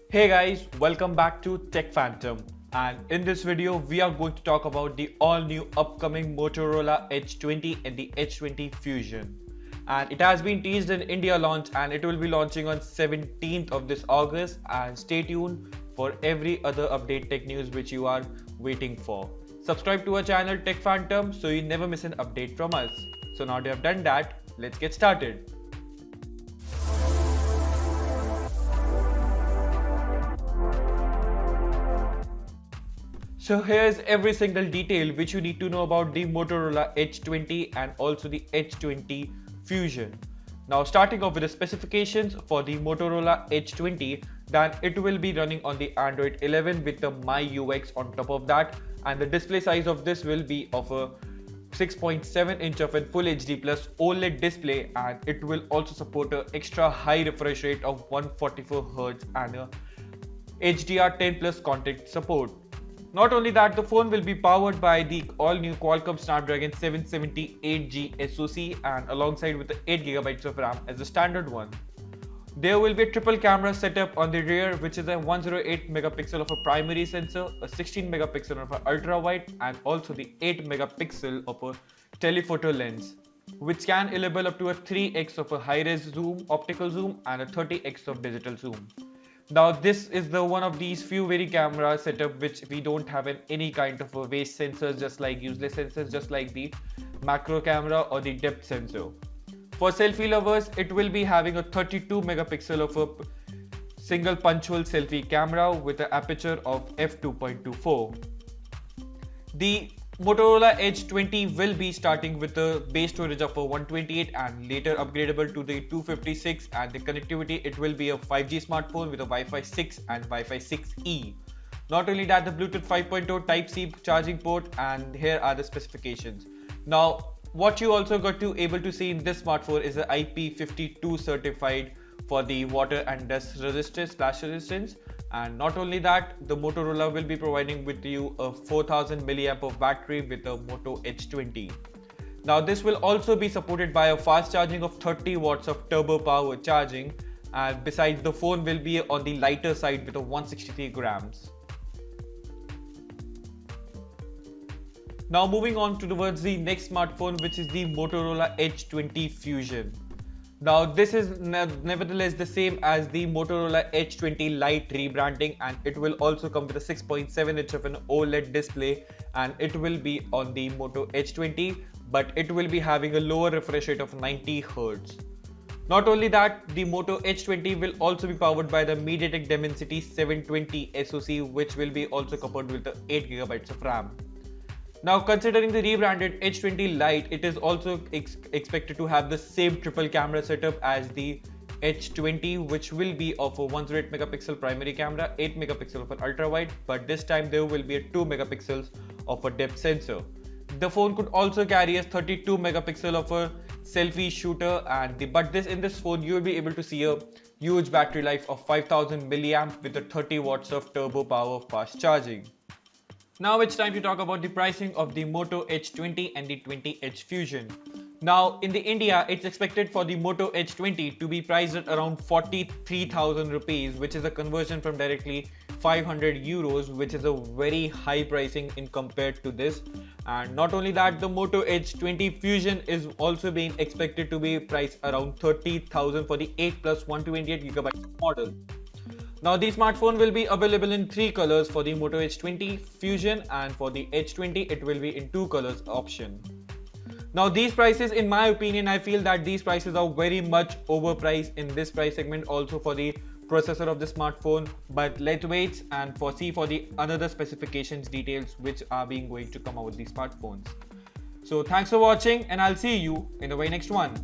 Hey guys, welcome back to Tech Phantom, and in this video we are going to talk about the all new upcoming Motorola Edge 20 and the Edge 20 Fusion. And it has been teased in India launch and it will be launching on 17th of this August, and stay tuned for every other update tech news which you are waiting for. Subscribe to our channel Tech Phantom so you never miss an update from us. So now that you have done that, let's get started. So here's every single detail which you need to know about the Motorola Edge 20 and also the Edge 20 Fusion. Now starting off with the specifications for the Motorola Edge 20, then it will be running on the Android 11 with the MyUX on top of that, and the display size of this will be of a 6.7 inch of a Full HD Plus OLED display, and it will also support an extra high refresh rate of 144Hz and a HDR10 plus content support. Not only that, the phone will be powered by the all-new Qualcomm Snapdragon 778G SoC and alongside with the 8GB of RAM as the standard one. There will be a triple camera setup on the rear, which is a 108 megapixel of a primary sensor, a 16 megapixel of an ultra wide, and also the 8 megapixel of a telephoto lens, which can enable up to a 3x of a high-res zoom, optical zoom, and a 30x of digital zoom. Now this is the one of these few very camera setup which we don't have any kind of a waste sensors, just like useless sensors, just like the macro camera or the depth sensor. For selfie lovers, it will be having a 32 megapixel of a single punch hole selfie camera with an aperture of f2.24. The Motorola Edge 20 will be starting with a base storage of a 128 and later upgradable to the 256, and the connectivity, it will be a 5G smartphone with a Wi-Fi 6 and Wi-Fi 6E. Not only that, the Bluetooth 5.0 Type-C charging port, and here are the specifications. Now what you also got to able to see in this smartphone is the IP52 certified for the water and dust resistance, splash resistance. And not only that, the Motorola will be providing with you a 4000 mAh of battery with the Moto Edge 20. Now this will also be supported by a fast charging of 30 watts of turbo power charging, and besides, the phone will be on the lighter side with a 163 grams. Now moving on towards the next smartphone, which is the Motorola Edge 20 Fusion. Now this is nevertheless the same as the Motorola Edge 20 Lite rebranding, and it will also come with a 6.7 inch of an OLED display, and it will be on the Moto Edge 20, but it will be having a lower refresh rate of 90 Hz. Not only that, the Moto Edge 20 will also be powered by the MediaTek Dimensity 720 SoC, which will be also coupled with the 8GB of RAM. Now considering the rebranded Edge 20 Lite, it is also expected to have the same triple camera setup as the Edge 20, which will be of a 108 megapixel primary camera, 8 megapixel of an ultra wide, but this time there will be a 2 megapixels of a depth sensor. The phone could also carry a 32 megapixel of a selfie shooter, but in this phone you will be able to see a huge battery life of 5000 mAh with a 30 watts of turbo power fast charging. Now it's time to talk about the pricing of the Moto Edge 20 and the 20 Edge Fusion. Now in the India, it's expected for the Moto Edge 20 to be priced at around 43,000 rupees, which is a conversion from directly 500 euros, which is a very high pricing in compared to this. And not only that, the Moto Edge 20 Fusion is also being expected to be priced around 30,000 for the 8 plus 128GB model. Now the smartphone will be available in 3 colors for the Moto Edge 20 Fusion, and for the Edge 20 it will be in 2 colors option. Now these prices, in my opinion, I feel that these prices are very much overpriced in this price segment, also for the processor of the smartphone, but let's wait and see for the another specifications details which are going to come out with these smartphones. So thanks for watching, and I'll see you in the very next one.